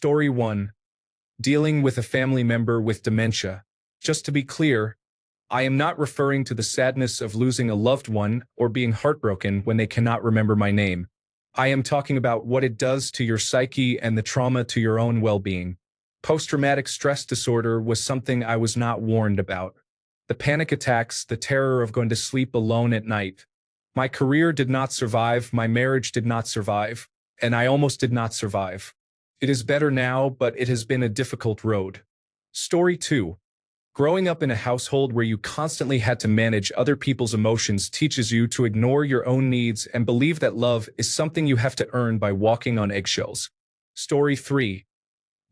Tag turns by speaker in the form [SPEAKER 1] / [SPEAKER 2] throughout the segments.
[SPEAKER 1] Story 1. Dealing with a family member with dementia. Just to be clear, I am not referring to the sadness of losing a loved one or being heartbroken when they cannot remember my name. I am talking about what it does to your psyche and the trauma to your own well-being. Post-traumatic stress disorder was something I was not warned about. The panic attacks, the terror of going to sleep alone at night. My career did not survive, my marriage did not survive, and I almost did not survive. It is better now, but it has been a difficult road. Story 2. Growing up in a household where you constantly had to manage other people's emotions teaches you to ignore your own needs and believe that love is something you have to earn by walking on eggshells. Story 3.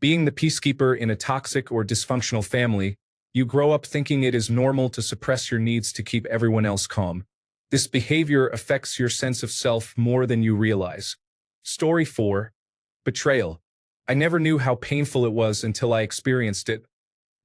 [SPEAKER 1] Being the peacekeeper in a toxic or dysfunctional family, you grow up thinking it is normal to suppress your needs to keep everyone else calm. This behavior affects your sense of self more than you realize. Story 4. Betrayal. I never knew how painful it was until I experienced it,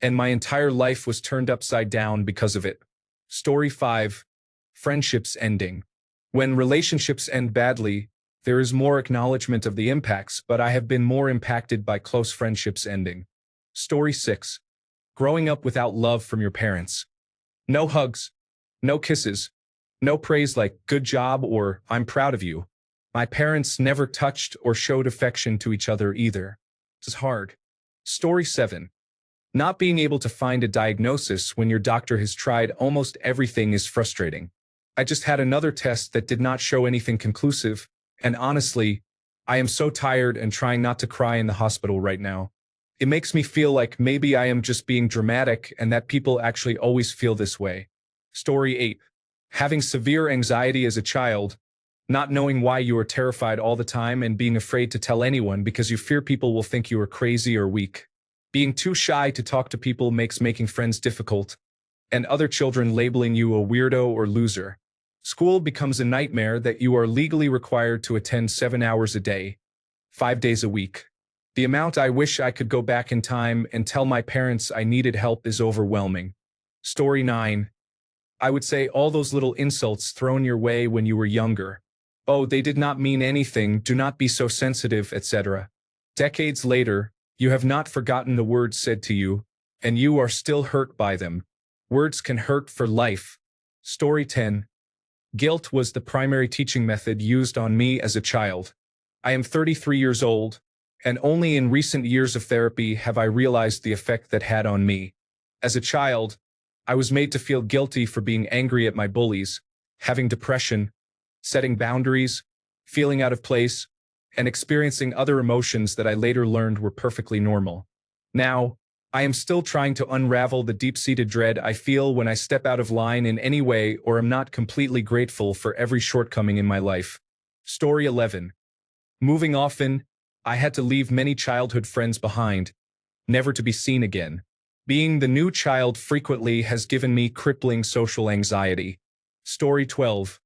[SPEAKER 1] and my entire life was turned upside down because of it. Story 5. Friendships ending. When relationships end badly, there is more acknowledgement of the impacts, but I have been more impacted by close friendships ending. Story 6. Growing up without love from your parents. No hugs, no kisses, no praise like "good job" or "I'm proud of you." My parents never touched or showed affection to each other either. It's hard. Story 7. Not being able to find a diagnosis when your doctor has tried almost everything is frustrating. I just had another test that did not show anything conclusive, and honestly, I am so tired and trying not to cry in the hospital right now. It makes me feel like maybe I am just being dramatic and that people actually always feel this way. Story 8. Having severe anxiety as a child, not knowing why you are terrified all the time and being afraid to tell anyone because you fear people will think you are crazy or weak. Being too shy to talk to people makes making friends difficult, and other children labeling you a weirdo or loser. School becomes a nightmare that you are legally required to attend 7 hours a day, 5 days a week. The amount I wish I could go back in time and tell my parents I needed help is overwhelming. Story 9. I would say all those little insults thrown your way when you were younger. Oh, they did not mean anything, do not be so sensitive, etc. Decades later, you have not forgotten the words said to you, and you are still hurt by them. Words can hurt for life. Story 10. Guilt was the primary teaching method used on me as a child. I am 33 years old, and only in recent years of therapy have I realized the effect that had on me. As a child, I was made to feel guilty for being angry at my bullies, having depression, setting boundaries, feeling out of place, and experiencing other emotions that I later learned were perfectly normal. Now, I am still trying to unravel the deep-seated dread I feel when I step out of line in any way or am not completely grateful for every shortcoming in my life. Story 11. Moving often, I had to leave many childhood friends behind, never to be seen again. Being the new child frequently has given me crippling social anxiety. Story 12.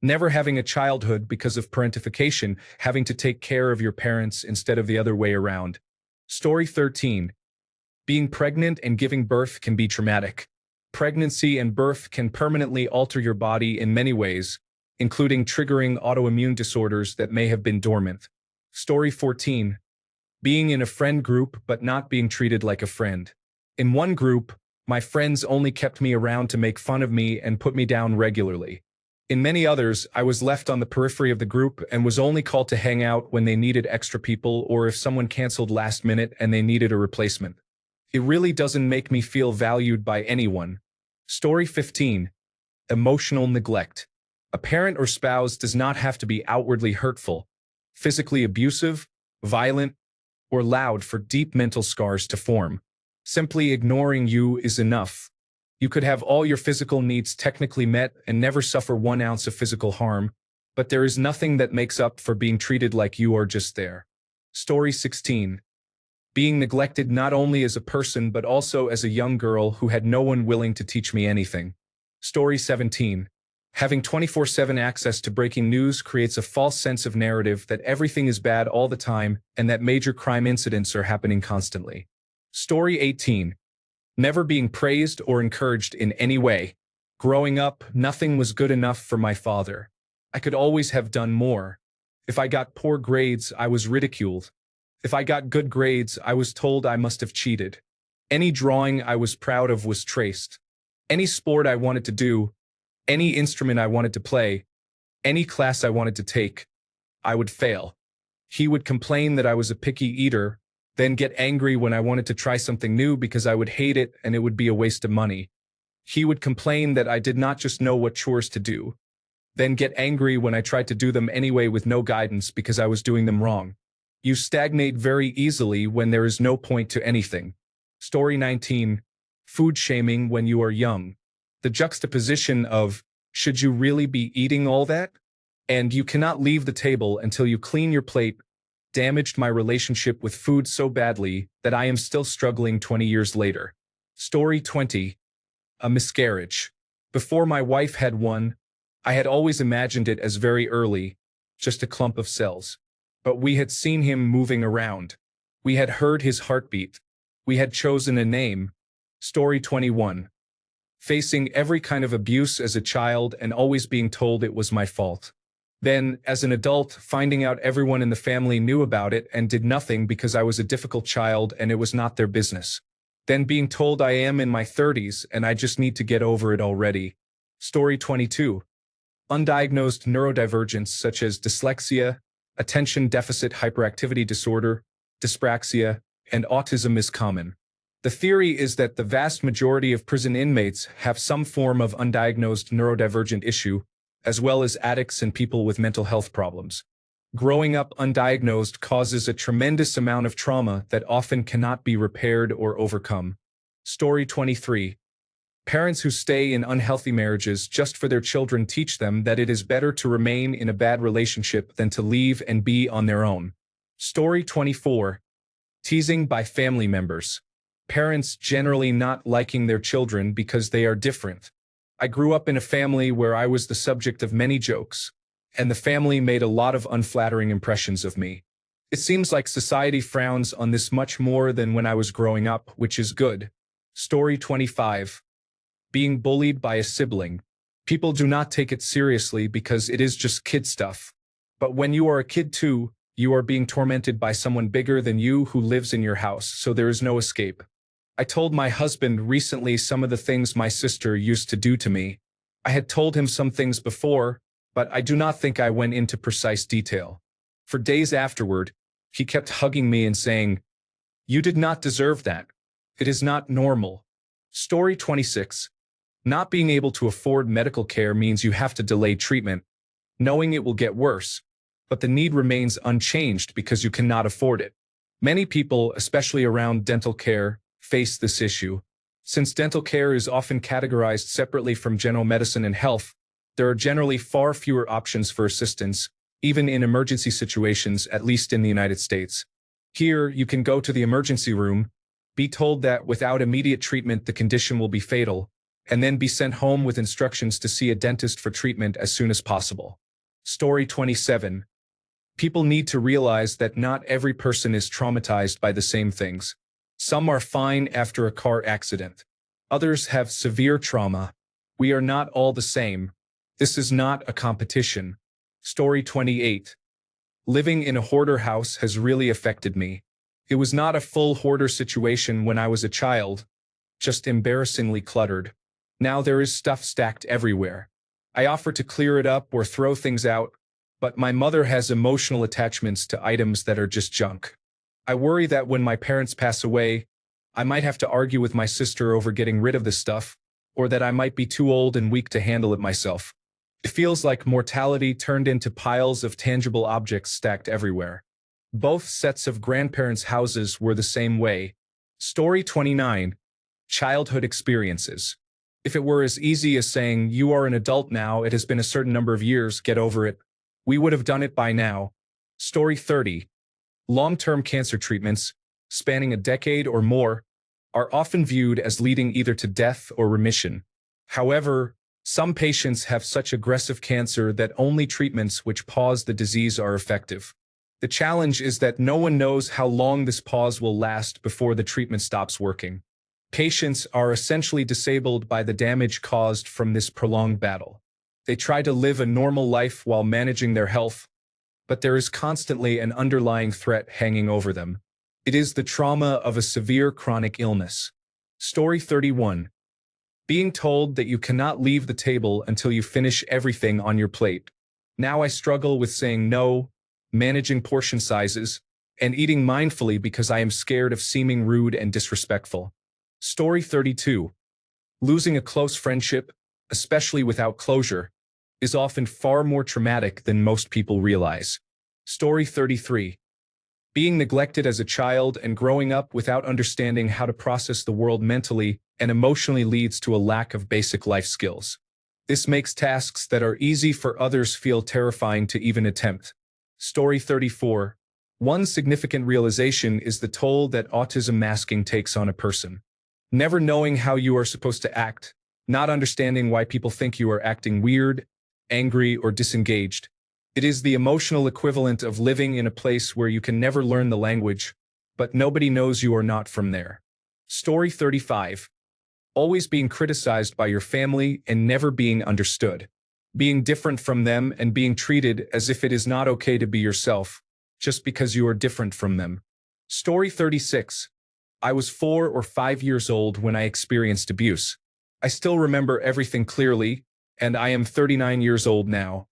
[SPEAKER 1] Never having a childhood because of parentification, having to take care of your parents instead of the other way around. Story 13. Being pregnant and giving birth can be traumatic. Pregnancy and birth can permanently alter your body in many ways, including triggering autoimmune disorders that may have been dormant. Story 14. Being in a friend group but not being treated like a friend. In one group, my friends only kept me around to make fun of me and put me down regularly. In many others, I was left on the periphery of the group and was only called to hang out when they needed extra people or if someone canceled last minute and they needed a replacement. It really doesn't make me feel valued by anyone. Story 15. Emotional neglect. A parent or spouse does not have to be outwardly hurtful, physically abusive, violent, or loud for deep mental scars to form. Simply ignoring you is enough. You could have all your physical needs technically met and never suffer 1 ounce of physical harm, but there is nothing that makes up for being treated like you are just there. Story 16. Being neglected not only as a person but also as a young girl who had no one willing to teach me anything. Story 17. Having 24/7 access to breaking news creates a false sense of narrative that everything is bad all the time and that major crime incidents are happening constantly. Story 18. Never being praised or encouraged in any way. Growing up, nothing was good enough for my father. I could always have done more. If I got poor grades, I was ridiculed. If I got good grades, I was told I must have cheated. Any drawing I was proud of was traced. Any sport I wanted to do, any instrument I wanted to play, any class I wanted to take, I would fail. He would complain that I was a picky eater, then get angry when I wanted to try something new because I would hate it and it would be a waste of money. He would complain that I did not just know what chores to do, then get angry when I tried to do them anyway with no guidance because I was doing them wrong. You stagnate very easily when there is no point to anything. Story 19. Food shaming when you are young. The juxtaposition of, should you really be eating all that? And you cannot leave the table until you clean your plate, damaged my relationship with food so badly that I am still struggling 20 years later. Story 20. A miscarriage. Before my wife had one, I had always imagined it as very early, just a clump of cells. But we had seen him moving around. We had heard his heartbeat. We had chosen a name. Story 21. Facing every kind of abuse as a child and always being told it was my fault. Then, as an adult, finding out everyone in the family knew about it and did nothing because I was a difficult child and it was not their business. Then being told I am in my 30s and I just need to get over it already. Story 22. Undiagnosed neurodivergence such as dyslexia, attention deficit hyperactivity disorder, dyspraxia, and autism is common. The theory is that the vast majority of prison inmates have some form of undiagnosed neurodivergent issue, as well as addicts and people with mental health problems. Growing up undiagnosed causes a tremendous amount of trauma that often cannot be repaired or overcome. Story 23. Parents who stay in unhealthy marriages just for their children teach them that it is better to remain in a bad relationship than to leave and be on their own. Story 24. Teasing by family members. Parents generally not liking their children because they are different. I grew up in a family where I was the subject of many jokes, and the family made a lot of unflattering impressions of me. It seems like society frowns on this much more than when I was growing up, which is good. Story 25. Being bullied by a sibling. People do not take it seriously because it is just kid stuff. But when you are a kid too, you are being tormented by someone bigger than you who lives in your house, so there is no escape. I told my husband recently some of the things my sister used to do to me. I had told him some things before, but I do not think I went into precise detail. For days afterward, he kept hugging me and saying, "You did not deserve that. It is not normal." Story 26. Not being able to afford medical care means you have to delay treatment, knowing it will get worse, but the need remains unchanged because you cannot afford it. Many people, especially around dental care, face this issue. Since dental care is often categorized separately from general medicine and health, there are generally far fewer options for assistance, even in emergency situations, at least in the United States. Here, you can go to the emergency room, be told that without immediate treatment the condition will be fatal, and then be sent home with instructions to see a dentist for treatment as soon as possible. Story 27. People need to realize that not every person is traumatized by the same things. Some are fine after a car accident. Others have severe trauma. We are not all the same. This is not a competition. Story 28. Living in a hoarder house has really affected me. It was not a full hoarder situation when I was a child, just embarrassingly cluttered. Now there is stuff stacked everywhere. I offer to clear it up or throw things out, but my mother has emotional attachments to items that are just junk. I worry that when my parents pass away, I might have to argue with my sister over getting rid of this stuff, or that I might be too old and weak to handle it myself. It feels like mortality turned into piles of tangible objects stacked everywhere. Both sets of grandparents' houses were the same way. Story 29. Childhood experiences. If it were as easy as saying, "You are an adult now, it has been a certain number of years, get over it," we would have done it by now. Story 30. Long-term cancer treatments, spanning a decade or more, are often viewed as leading either to death or remission. However, some patients have such aggressive cancer that only treatments which pause the disease are effective. The challenge is that no one knows how long this pause will last before the treatment stops working. Patients are essentially disabled by the damage caused from this prolonged battle. They try to live a normal life while managing their health, but there is constantly an underlying threat hanging over them. It is the trauma of a severe chronic illness. Story 31. Being told that you cannot leave the table until you finish everything on your plate. Now I struggle with saying no, managing portion sizes, and eating mindfully because I am scared of seeming rude and disrespectful. Story 32. Losing a close friendship, especially without closure, is often far more traumatic than most people realize. Story 33. Being neglected as a child and growing up without understanding how to process the world mentally and emotionally leads to a lack of basic life skills. This makes tasks that are easy for others feel terrifying to even attempt. Story 34. One significant realization is the toll that autism masking takes on a person. Never knowing how you are supposed to act, not understanding why people think you are acting weird, angry, or disengaged. It is the emotional equivalent of living in a place where you can never learn the language, but nobody knows you are not from there. Story 35. Always being criticized by your family and never being understood. Being different from them and being treated as if it is not okay to be yourself, just because you are different from them. Story 36. I was 4 or 5 years old when I experienced abuse. I still remember everything clearly, and I am 39 years old now.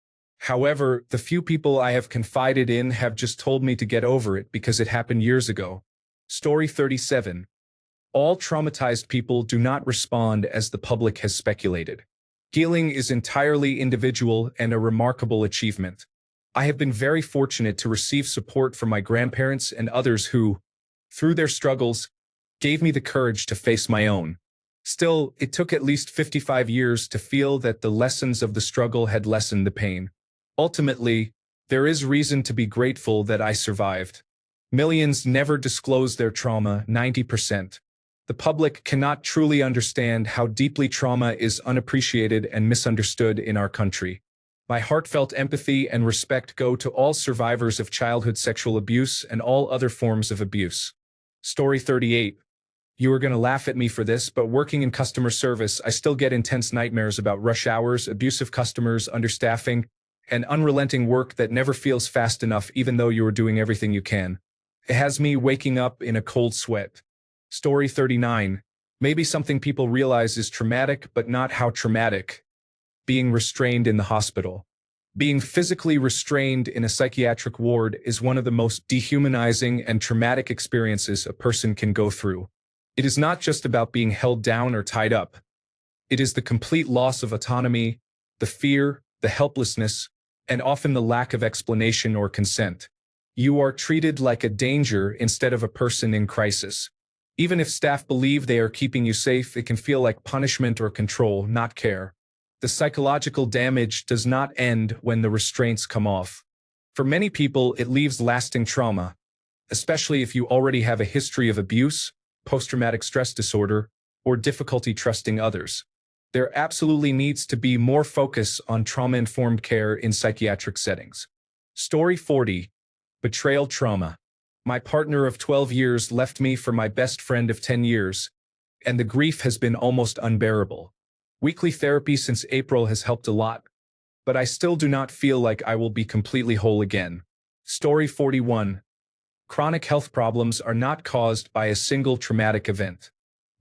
[SPEAKER 1] However, the few people I have confided in have just told me to get over it because it happened years ago. Story 37. All traumatized people do not respond as the public has speculated. Healing is entirely individual and a remarkable achievement. I have been very fortunate to receive support from my grandparents and others who, through their struggles, gave me the courage to face my own. Still, it took at least 55 years to feel that the lessons of the struggle had lessened the pain. Ultimately, there is reason to be grateful that I survived. Millions never disclose their trauma, 90%. The public cannot truly understand how deeply trauma is unappreciated and misunderstood in our country. My heartfelt empathy and respect go to all survivors of childhood sexual abuse and all other forms of abuse. Story 38. You are going to laugh at me for this, but working in customer service, I still get intense nightmares about rush hours, abusive customers, understaffing, and unrelenting work that never feels fast enough even though you are doing everything you can. It has me waking up in a cold sweat. Story 39. Maybe something people realize is traumatic, but not how traumatic. Being restrained in the hospital. Being physically restrained in a psychiatric ward is one of the most dehumanizing and traumatic experiences a person can go through. It is not just about being held down or tied up. It is the complete loss of autonomy, the fear, the helplessness, and often the lack of explanation or consent. You are treated like a danger instead of a person in crisis. Even if staff believe they are keeping you safe, it can feel like punishment or control, not care. The psychological damage does not end when the restraints come off. For many people, it leaves lasting trauma, especially if you already have a history of abuse, post-traumatic stress disorder, or difficulty trusting others. There absolutely needs to be more focus on trauma-informed care in psychiatric settings. Story 40. Betrayal trauma. My partner of 12 years left me for my best friend of 10 years, and the grief has been almost unbearable. Weekly therapy since April has helped a lot, but I still do not feel like I will be completely whole again. Story 41. Chronic health problems are not caused by a single traumatic event.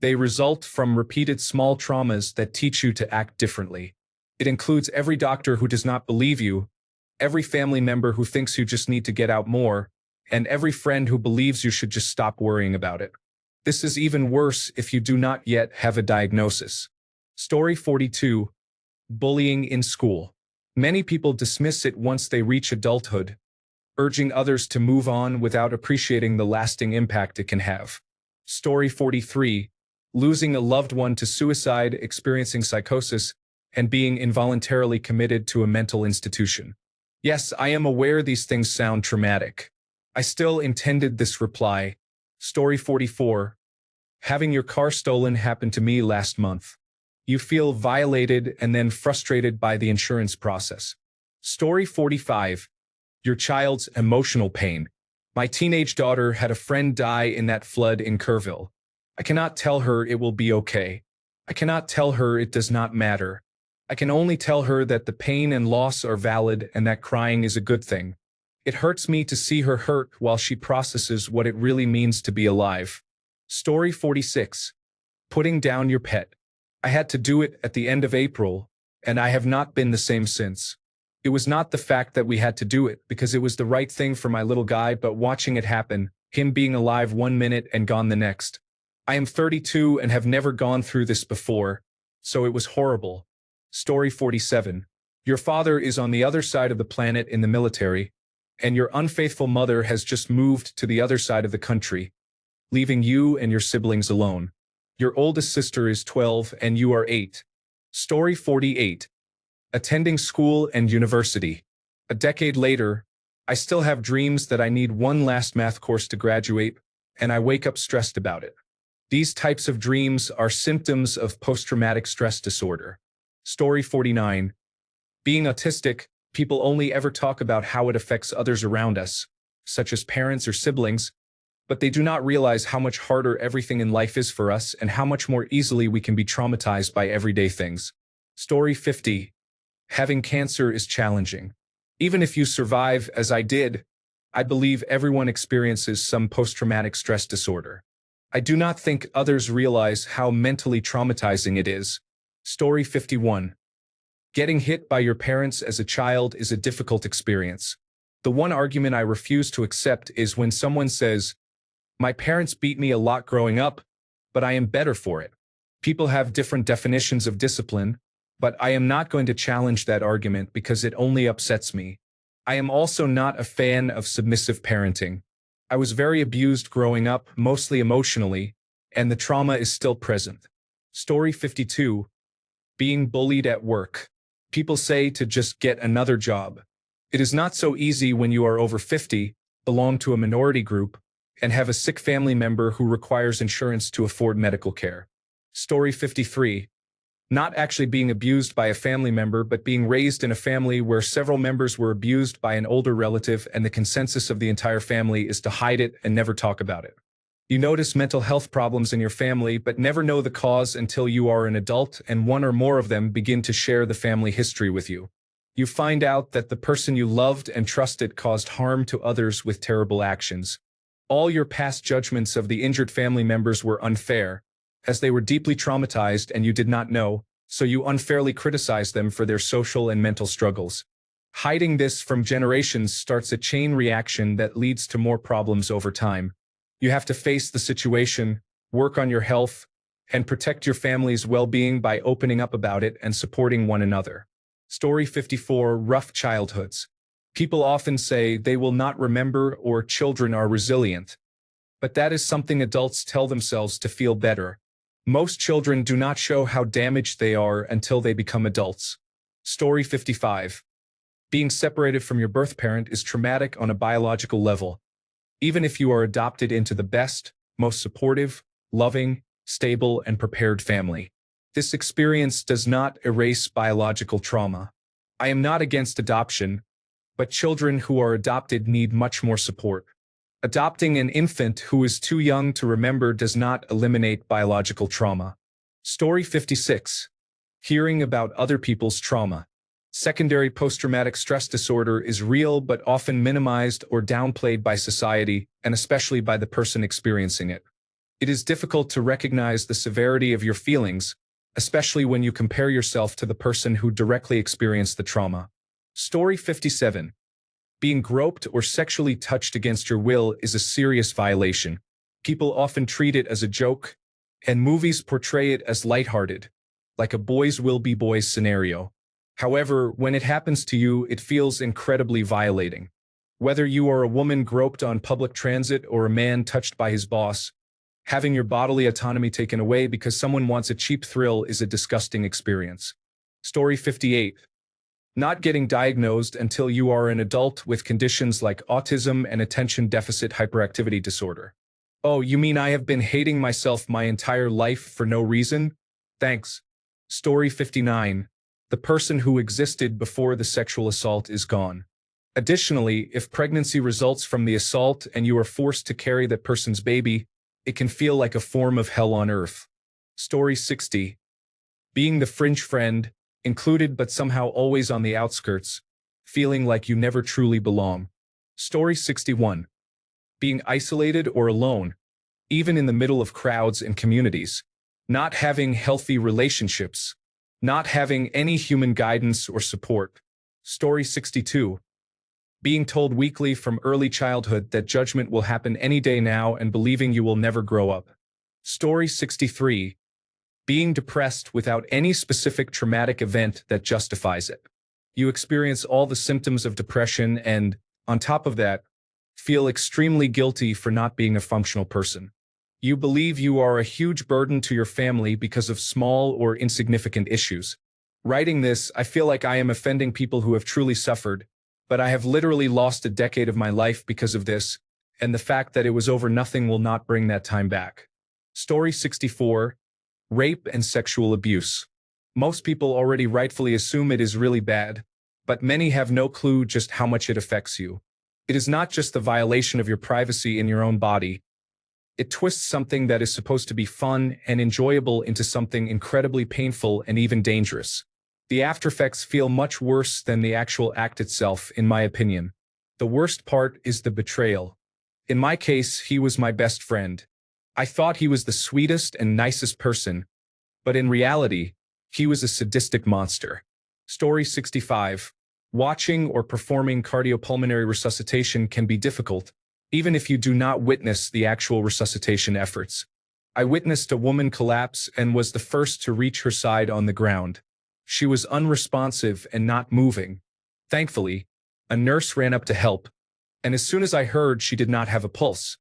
[SPEAKER 1] They result from repeated small traumas that teach you to act differently. It includes every doctor who does not believe you, every family member who thinks you just need to get out more, and every friend who believes you should just stop worrying about it. This is even worse if you do not yet have a diagnosis. Story 42. Bullying in school. Many people dismiss it once they reach adulthood, urging others to move on without appreciating the lasting impact it can have. Story 43. Losing a loved one to suicide, experiencing psychosis, and being involuntarily committed to a mental institution. Yes, I am aware these things sound traumatic. I still intended this reply. Story 44. Having your car stolen happened to me last month. You feel violated and then frustrated by the insurance process. Story 45. Your child's emotional pain. My teenage daughter had a friend die in that flood in Kerrville. I cannot tell her it will be okay. I cannot tell her it does not matter. I can only tell her that the pain and loss are valid and that crying is a good thing. It hurts me to see her hurt while she processes what it really means to be alive. Story 46. Putting down your pet. I had to do it at the end of April, and I have not been the same since. It was not the fact that we had to do it, because it was the right thing for my little guy, but watching it happen, him being alive 1 minute and gone the next. I am 32 and have never gone through this before, so it was horrible. Story 47. Your father is on the other side of the planet in the military, and your unfaithful mother has just moved to the other side of the country, leaving you and your siblings alone. Your oldest sister is 12 and you are 8. Story 48. Attending school and university. A decade later, I still have dreams that I need one last math course to graduate, and I wake up stressed about it. These types of dreams are symptoms of post-traumatic stress disorder. Story 49. Being autistic, people only ever talk about how it affects others around us, such as parents or siblings, but they do not realize how much harder everything in life is for us and how much more easily we can be traumatized by everyday things. Story 50. Having cancer is challenging. Even if you survive, as I did, I believe everyone experiences some post-traumatic stress disorder. I do not think others realize how mentally traumatizing it is. Story 51. Getting hit by your parents as a child is a difficult experience. The one argument I refuse to accept is when someone says, "My parents beat me a lot growing up, but I am better for it." People have different definitions of discipline, but I am not going to challenge that argument because it only upsets me. I am also not a fan of submissive parenting. I was very abused growing up, mostly emotionally, and the trauma is still present. Story 52. Being bullied at work. People say to just get another job. It is not so easy when you are over 50, belong to a minority group, and have a sick family member who requires insurance to afford medical care. Story 53. Not actually being abused by a family member, but being raised in a family where several members were abused by an older relative, and the consensus of the entire family is to hide it and never talk about it. You notice mental health problems in your family, but never know the cause until you are an adult and one or more of them begin to share the family history with you. You find out that the person you loved and trusted caused harm to others with terrible actions. All your past judgments of the injured family members were unfair, as they were deeply traumatized and you did not know, so you unfairly criticized them for their social and mental struggles. Hiding this from generations starts a chain reaction that leads to more problems over time. You have to face the situation, work on your health, and protect your family's well-being by opening up about it and supporting one another. Story 54. Rough childhoods. People often say they will not remember or children are resilient. But that is something adults tell themselves to feel better. Most children do not show how damaged they are until they become adults. Story 55. Being separated from your birth parent is traumatic on a biological level. Even if you are adopted into the best, most supportive, loving, stable, and prepared family. This experience does not erase biological trauma. I am not against adoption, but children who are adopted need much more support. Adopting an infant who is too young to remember does not eliminate biological trauma. Story 56. Hearing about other people's trauma. Secondary post-traumatic stress disorder is real but often minimized or downplayed by society, and especially by the person experiencing it. It is difficult to recognize the severity of your feelings, especially when you compare yourself to the person who directly experienced the trauma. Story 57. Being groped or sexually touched against your will is a serious violation. People often treat it as a joke, and movies portray it as lighthearted, like a boys will be boys scenario. However, when it happens to you, it feels incredibly violating. Whether you are a woman groped on public transit or a man touched by his boss, having your bodily autonomy taken away because someone wants a cheap thrill is a disgusting experience. Story 58. Not getting diagnosed until you are an adult with conditions like autism and attention deficit hyperactivity disorder. Oh, you mean I have been hating myself my entire life for no reason? Thanks. Story 59. The person who existed before the sexual assault is gone. Additionally, if pregnancy results from the assault and you are forced to carry that person's baby, it can feel like a form of hell on earth. Story 60. Being the fringe friend, included but somehow always on the outskirts, feeling like you never truly belong. Story 61. Being isolated or alone, even in the middle of crowds and communities. Not having healthy relationships. Not having any human guidance or support. Story 62. Being told weekly from early childhood that judgment will happen any day now and believing you will never grow up. Story 63. Being depressed without any specific traumatic event that justifies it. You experience all the symptoms of depression and, on top of that, feel extremely guilty for not being a functional person. You believe you are a huge burden to your family because of small or insignificant issues. Writing this, I feel like I am offending people who have truly suffered, but I have literally lost a decade of my life because of this, and the fact that it was over nothing will not bring that time back. Story 64. Rape and sexual abuse. Most people already rightfully assume it is really bad, but many have no clue just how much it affects you. It is not just the violation of your privacy in your own body. It twists something that is supposed to be fun and enjoyable into something incredibly painful and even dangerous. The aftereffects feel much worse than the actual act itself, in my opinion. The worst part is the betrayal. In my case, he was my best friend. I thought he was the sweetest and nicest person, but in reality, he was a sadistic monster. Story 65. Watching or performing cardiopulmonary resuscitation can be difficult, even if you do not witness the actual resuscitation efforts. I witnessed a woman collapse and was the first to reach her side on the ground. She was unresponsive and not moving. Thankfully, a nurse ran up to help, and as soon as I heard she did not have a pulse,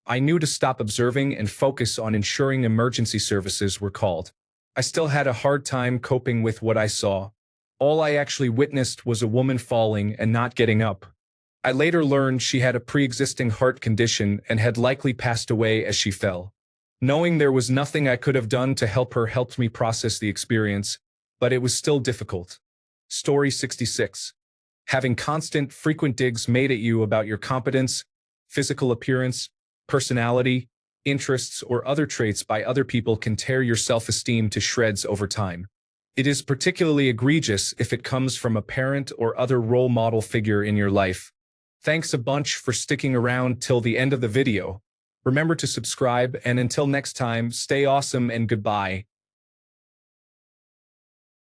[SPEAKER 1] I knew to stop observing and focus on ensuring emergency services were called. I still had a hard time coping with what I saw. All I actually witnessed was a woman falling and not getting up. I later learned she had a pre-existing heart condition and had likely passed away as she fell. Knowing there was nothing I could have done to help her helped me process the experience, but it was still difficult. Story 66. Having constant, frequent digs made at you about your competence, physical appearance, personality, interests, or other traits by other people can tear your self-esteem to shreds over time. It is particularly egregious if it comes from a parent or other role model figure in your life. Thanks a bunch for sticking around till the end of the video. Remember to subscribe, and until next time, stay awesome and goodbye.